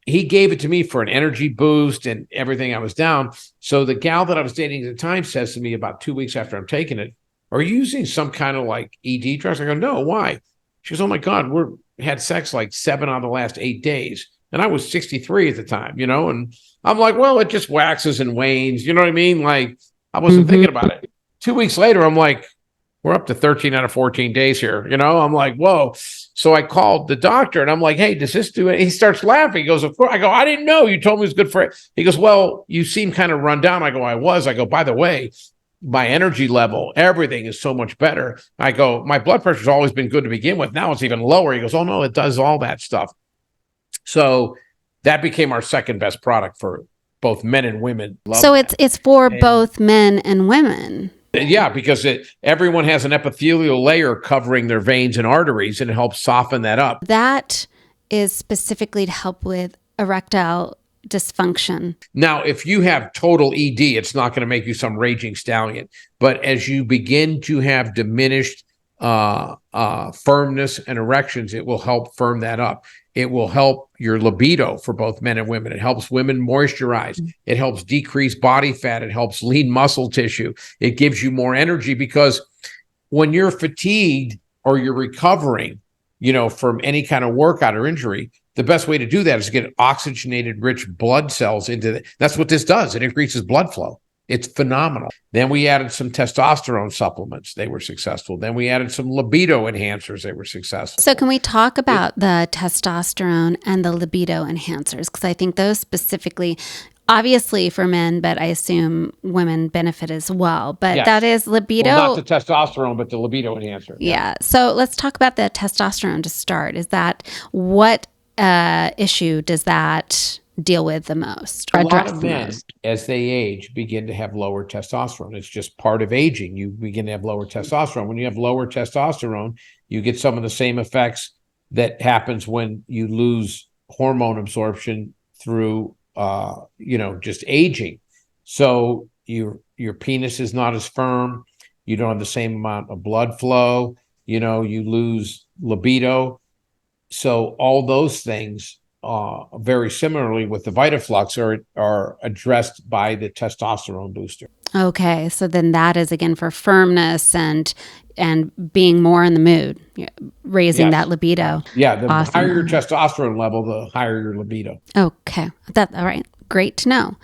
he gave it to me for an energy boost and everything. I was down. So the gal that I was dating at the time says to me about 2 weeks after I'm taking it, are you using some kind of like ED drugs? I go, no, why? She goes, oh my God, we had sex like 7 out of the last 8 days. And I was 63 at the time, and I'm like, well, it just waxes and wanes. You know what I mean? Like I wasn't thinking about it. 2 weeks later, I'm like, we're up to 13 out of 14 days here. I'm like, whoa. So I called the doctor and I'm like, hey, does this do it? He starts laughing. He goes, of course. I go, I didn't know. You told me it was good for it. He goes, well, you seem kind of run down. I go, I was. I go, by the way, my energy level, everything is so much better. I go, my blood pressure's always been good to begin with. Now it's even lower. He goes, oh no, it does all that stuff. So that became our second best product for both men and women. So it's for both men and women. Yeah, because everyone has an epithelial layer covering their veins and arteries, and it helps soften that up. That is specifically to help with erectile dysfunction. Now, if you have total ED, it's not going to make you some raging stallion. But as you begin to have diminished firmness and erections, it will help firm that up. It will help your libido for both men and women. It helps women moisturize. It helps decrease body fat. It helps lean muscle tissue. It gives you more energy, because when you're fatigued or you're recovering, from any kind of workout or injury, the best way to do that is to get oxygenated rich blood cells into it. That's what this does. It increases blood flow. It's phenomenal. Then we added some testosterone supplements. They were successful. Then we added some libido enhancers. They were successful. So can we talk about the testosterone and the libido enhancers? Because I think those specifically, obviously for men, but I assume women benefit as well. But Yes. that is libido. Well, not the testosterone, but the libido enhancer. Yeah. So let's talk about the testosterone to start. Is that what issue does that deal with the most? A lot of men, as they age, begin to have lower testosterone. It's just part of aging. You begin to have lower testosterone. When you have lower testosterone, you get some of the same effects that happens when you lose hormone absorption through, just aging. So your penis is not as firm. You don't have the same amount of blood flow. You lose libido. So all those things, very similarly with the VitaFlux, are addressed by the testosterone booster. Okay, so then that is again for firmness and being more in the mood, raising that libido. Yeah, the Awesome. higher your testosterone level, the higher your libido. Okay, all right. Great to know.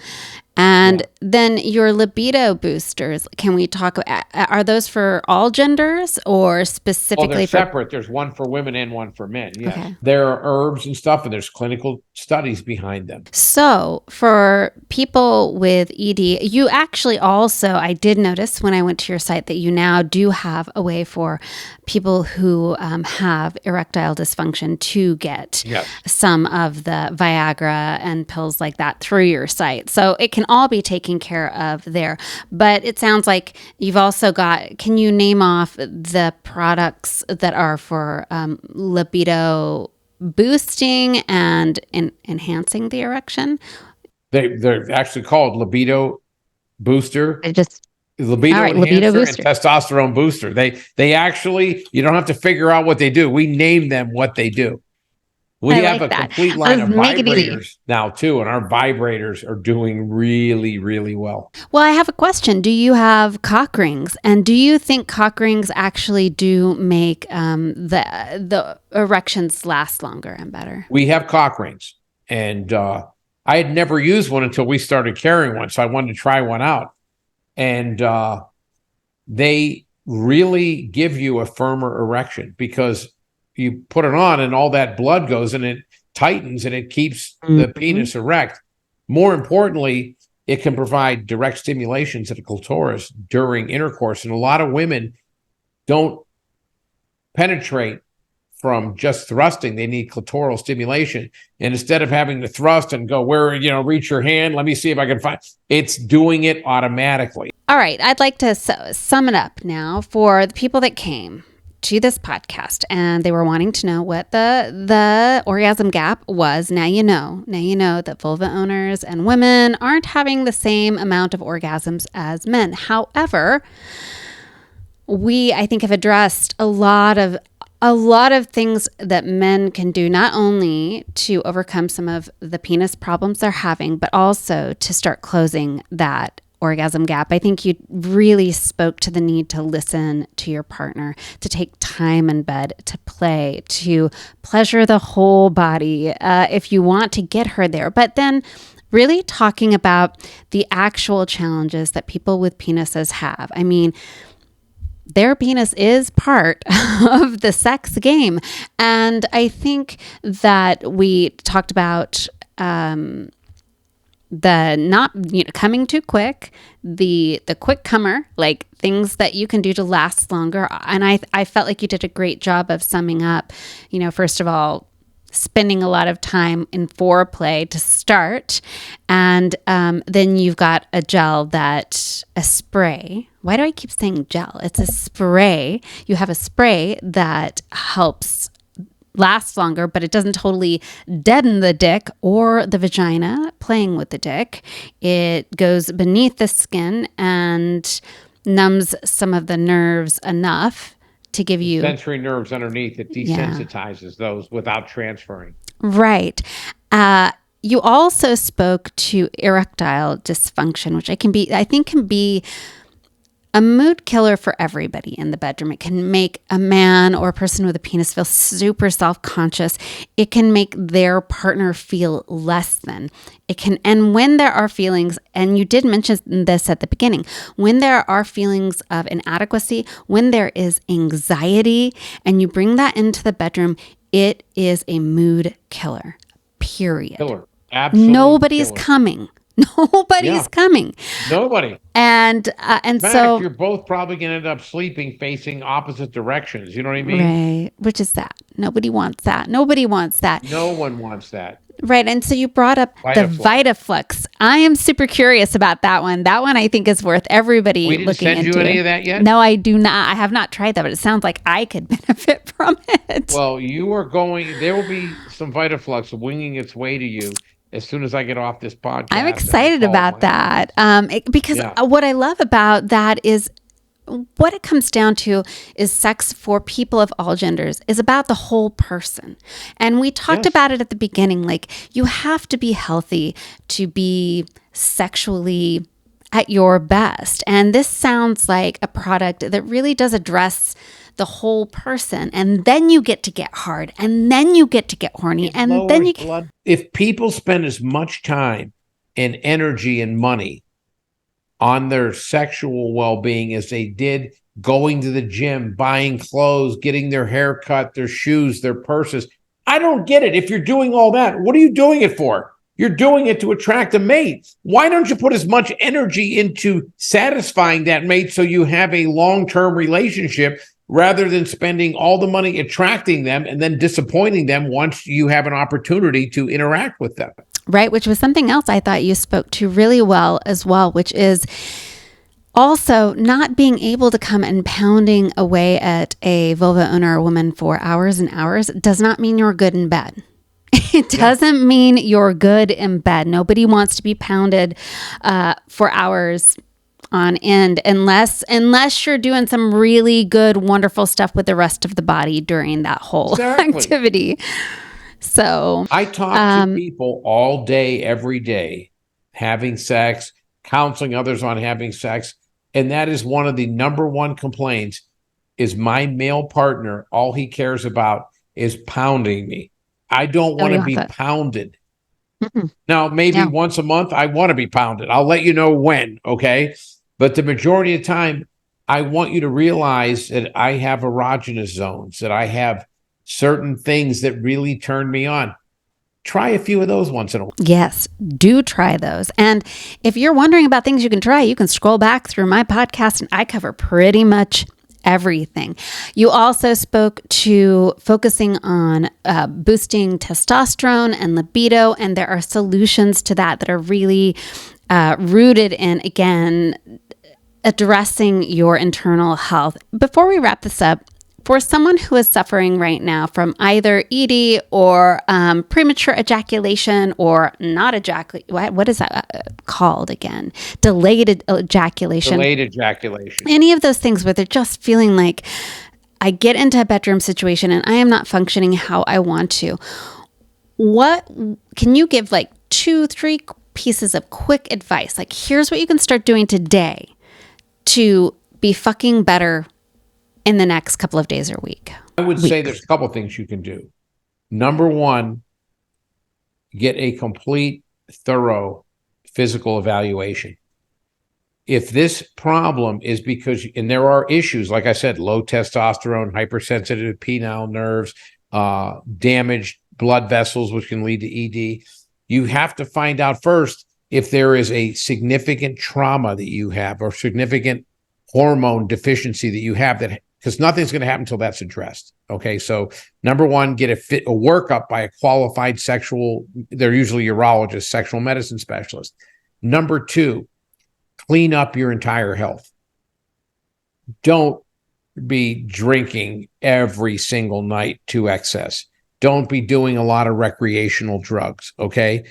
And then your libido boosters, can we talk about, are those for all genders or specifically they're for separate. There's one for women and one for men. Yeah. Okay. There are herbs and stuff, and there's clinical studies behind them. So for people with ED, you actually also, I did notice when I went to your site that you now do have a way for people who have erectile dysfunction to get some of the Viagra and pills like that through your site. So it can all be taken care of there. But it sounds like you've also got, can you name off the products that are for libido boosting and enhancing the erection? They're actually called libido booster. Libido enhancer libido booster and testosterone booster. They actually, you don't have to figure out what they do. We name them what they do. We have a complete line of vibrators now too, and our vibrators are doing really, really well. Well, I have a question. Do you have cock rings? And do you think cock rings actually do make the erections last longer and better? We have cock rings, and I had never used one until we started carrying one, so I wanted to try one out. And they really give you a firmer erection because you put it on and all that blood goes and it tightens and it keeps the penis erect. More importantly, it can provide direct stimulation to the clitoris during intercourse. And a lot of women don't penetrate from just thrusting. They need clitoral stimulation. And instead of having to thrust and go, reach your hand, let me see if I can find, it's doing it automatically. All right. I'd like to sum it up now for the people that came to this podcast and they were wanting to know what the orgasm gap was. Now you know that vulva owners and women aren't having the same amount of orgasms as men. However, I think have addressed a lot of things that men can do, not only to overcome some of the penis problems they're having, but also to start closing that orgasm gap. I think you really spoke to the need to listen to your partner, to take time in bed, to play, to pleasure the whole body if you want to get her there. But then really talking about the actual challenges that people with penises have. I mean, their penis is part of the sex game. And I think that we talked about the not coming too quick, the quick comer, like things that you can do to last longer. And I felt like you did a great job of summing up, first of all, spending a lot of time in foreplay to start. And then you've got a spray. Why do I keep saying gel? It's a spray. You have a spray that helps last longer, but it doesn't totally deaden the dick or the vagina playing with the dick. It goes beneath the skin and numbs some of the nerves enough to give you sensory nerves underneath. It desensitizes those without transferring. Right. You also spoke to erectile dysfunction, which I think can be a mood killer for everybody in the bedroom. It can make a man or a person with a penis feel super self-conscious. It can make their partner feel less than. And when there are feelings, and you did mention this at the beginning, when there are feelings of inadequacy, when there is anxiety, and you bring that into the bedroom, it is a mood killer, period. Killer. Absolutely. Nobody's killer. coming. Nobody's coming. Nobody. And In fact, so you're both probably going to end up sleeping facing opposite directions. You know what I mean? right, which is that. Nobody wants that. Nobody wants that. No one wants that. Right. And so you brought up the VitaFlux. I am super curious about that one. That one I think is worth everybody We didn't looking send into. you any of that yet? No, I do not. I have not tried that, but it sounds like I could benefit from it. Well, there will be some VitaFlux winging its way to you as soon as I get off this podcast. I'm excited about that because what I love about that is what it comes down to is sex for people of all genders is about the whole person. And we talked about it at the beginning, like you have to be healthy to be sexually at your best. And this sounds like a product that really does address the whole person. And then you get to get hard, and then you get to get horny, and then you blood. If people spend as much time and energy and money on their sexual well-being as they did going to the gym, buying clothes, getting their hair cut, their shoes, their purses, I don't get it. If you're doing all that, what are you doing it for? You're doing it to attract a mate. Why don't you put as much energy into satisfying that mate so you have a long-term relationship rather than spending all the money attracting them and then disappointing them once you have an opportunity to interact with them? Right, which was something else I thought you spoke to really well as well, which is also not being able to come and pounding away at a vulva owner or woman for hours and hours does not mean you're good in bed. It doesn't mean you're good in bed. Nobody wants to be pounded for hours on end unless you're doing some really good, wonderful stuff with the rest of the body during that whole activity. So I talk to people all day, every day, having sex, counseling others on having sex. And that is one of the number one complaints is my male partner. All he cares about is pounding me. I don't want to be pounded. Now, maybe once a month, I want to be pounded. I'll let you know when. Okay. But the majority of the time, I want you to realize that I have erogenous zones, that I have certain things that really turn me on. Try a few of those once in a while. Yes, do try those. And if you're wondering about things you can try, you can scroll back through my podcast and I cover pretty much everything. You also spoke to focusing on boosting testosterone and libido, and there are solutions to that are really rooted in, again, addressing your internal health. Before we wrap this up, for someone who is suffering right now from either ED or premature ejaculation or not ejaculate, what is that called again? Delayed ejaculation. Delayed ejaculation. Any of those things where they're just feeling like I get into a bedroom situation and I am not functioning how I want to. What can you give like 2-3 pieces of quick advice? Like, here's what you can start doing today to be fucking better in the next couple of days or week. I would say there's a couple of things you can do. Number one, get a complete, thorough physical evaluation. If this problem is because, and there are issues, like I said, low testosterone, hypersensitive penile nerves, damaged blood vessels, which can lead to ED, you have to find out first if there is a significant trauma that you have or significant hormone deficiency that you have, that because nothing's going to happen until that's addressed. Okay, so number one, get a workup by a qualified they're usually urologists, sexual medicine specialists. Number two, clean up your entire health. Don't be drinking every single night to excess. Don't be doing a lot of recreational drugs, okay?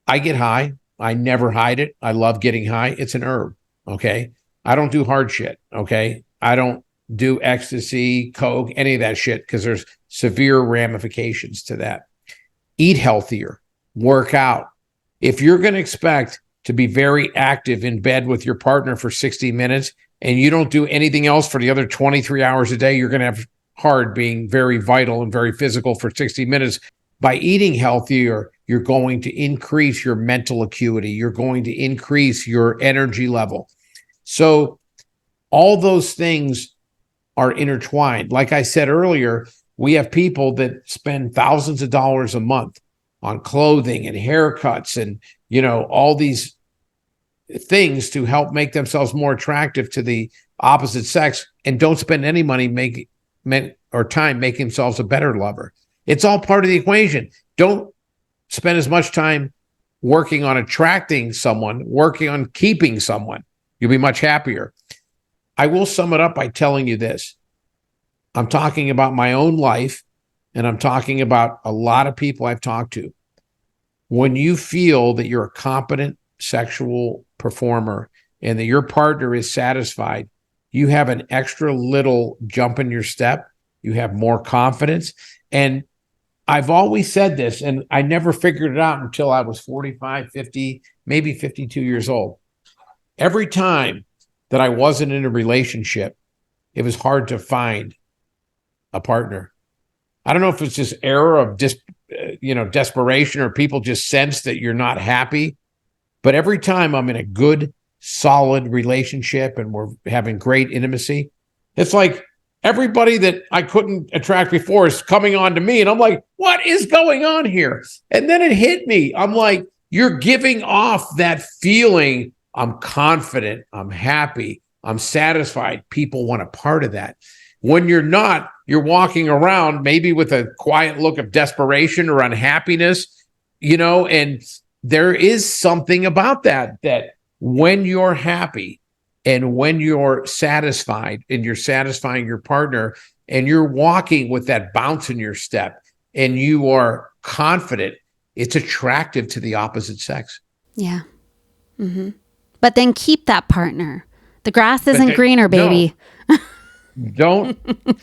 I get high. I never hide it. I love getting high. It's an herb, okay? I don't do hard shit, okay? I don't do ecstasy, coke, any of that shit, because there's severe ramifications to that. Eat healthier, work out. If you're going to expect to be very active in bed with your partner for 60 minutes and you don't do anything else for the other 23 hours a day, you're going to have hard being very vital and very physical for 60 minutes. By eating healthier, you're going to increase your mental acuity. You're going to increase your energy level. So all those things are intertwined. Like I said earlier, we have people that spend thousands of dollars a month on clothing and haircuts and, all these things to help make themselves more attractive to the opposite sex and don't spend any money or time making themselves a better lover. It's all part of the equation. Don't spend as much time working on attracting someone, working on keeping someone. You'll be much happier. I will sum it up by telling you this. I'm talking about my own life, and I'm talking about a lot of people I've talked to. When you feel that you're a competent sexual performer and that your partner is satisfied, you have an extra little jump in your step. You have more confidence. And I've always said this, and I never figured it out until I was 45, 50, maybe 52 years old. Every time that I wasn't in a relationship, it was hard to find a partner. I don't know if it's just error of desperation, or people just sense that you're not happy. But every time I'm in a good, solid relationship and we're having great intimacy, it's like everybody that I couldn't attract before is coming on to me. And I'm like, what is going on here? And then it hit me. I'm like, you're giving off that feeling. I'm confident. I'm happy. I'm satisfied. People want a part of that. When you're not, you're walking around maybe with a quiet look of desperation or unhappiness, and there is something about that when you're happy and when you're satisfied and you're satisfying your partner and you're walking with that bounce in your step and you are confident, it's attractive to the opposite sex. Yeah. Mm-hmm. But then keep that partner. The grass isn't greener, baby. No.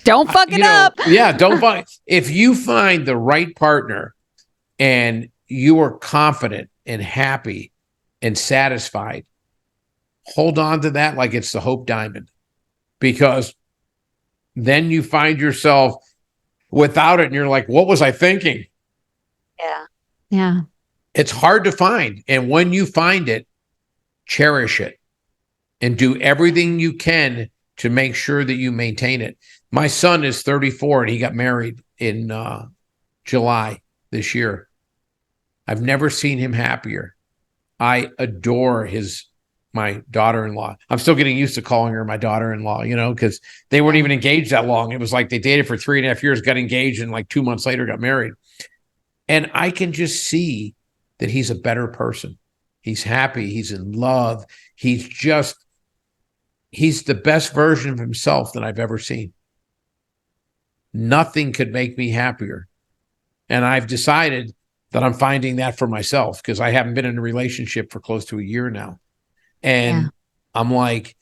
Don't fuck it up. Yeah, don't fuck. If you find the right partner and you are confident and happy and satisfied, hold on to that like it's the Hope Diamond, because then you find yourself without it and you're like, what was I thinking? Yeah. Yeah. It's hard to find. And when you find it, cherish it and do everything you can to make sure that you maintain it. My son is 34 and he got married in July this year. I've never seen him happier. I adore my daughter-in-law. I'm still getting used to calling her my daughter-in-law, because they weren't even engaged that long. It was like they dated for 3.5 years, got engaged, and like 2 months later got married. And I can just see that he's a better person. He's happy. He's in love. He's the best version of himself that I've ever seen. Nothing could make me happier. And I've decided that I'm finding that for myself because I haven't been in a relationship for close to a year now. And I'm like,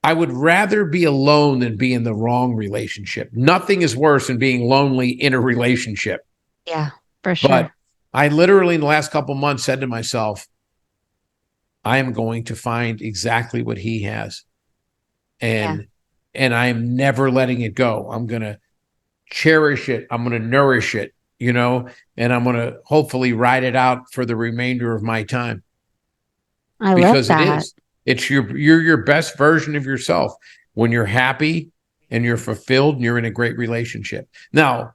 I would rather be alone than be in the wrong relationship. Nothing is worse than being lonely in a relationship. Yeah, for sure. But I literally in the last couple of months said to myself, I am going to find exactly what he has. And I am never letting it go. I'm going to cherish it. I'm going to nourish it, and I'm going to hopefully ride it out for the remainder of my time. Because love that. It is. It's you're your best version of yourself when you're happy and you're fulfilled and you're in a great relationship. Now,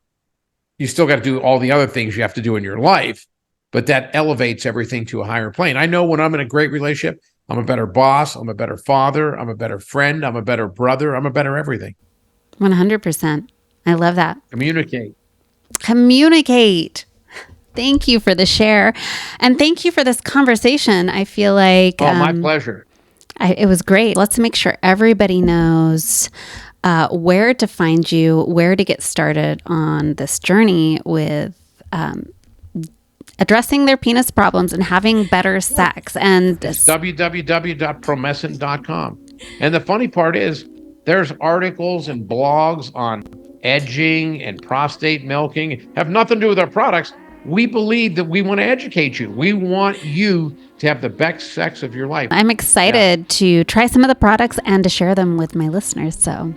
you still got to do all the other things you have to do in your life, but that elevates everything to a higher plane. I know when I'm in a great relationship, I'm a better boss. I'm a better father. I'm a better friend. I'm a better brother. I'm a better everything. 100%. I love that. Communicate. Thank you for the share. And thank you for this conversation. I feel like... my pleasure. It was great. Let's make sure everybody knows where to find you, where to get started on this journey with... addressing their penis problems and having better sex. And www.promescent.com. And the funny part is There's articles and blogs on edging and prostate milking, have nothing to do with our products. We believe that we want to educate you. We want you to have the best sex of your life. I'm excited to try some of the products and to share them with my listeners. So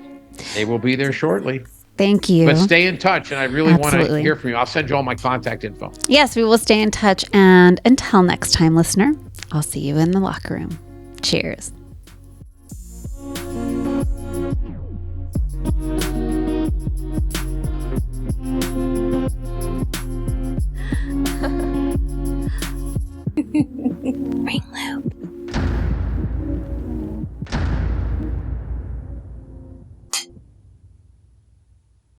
they will be there shortly. Thank you. But stay in touch, and I really want to hear from you. I'll send you all my contact info. Yes, we will stay in touch. And until next time, listener, I'll see you in the locker room. Cheers. Ring Lou.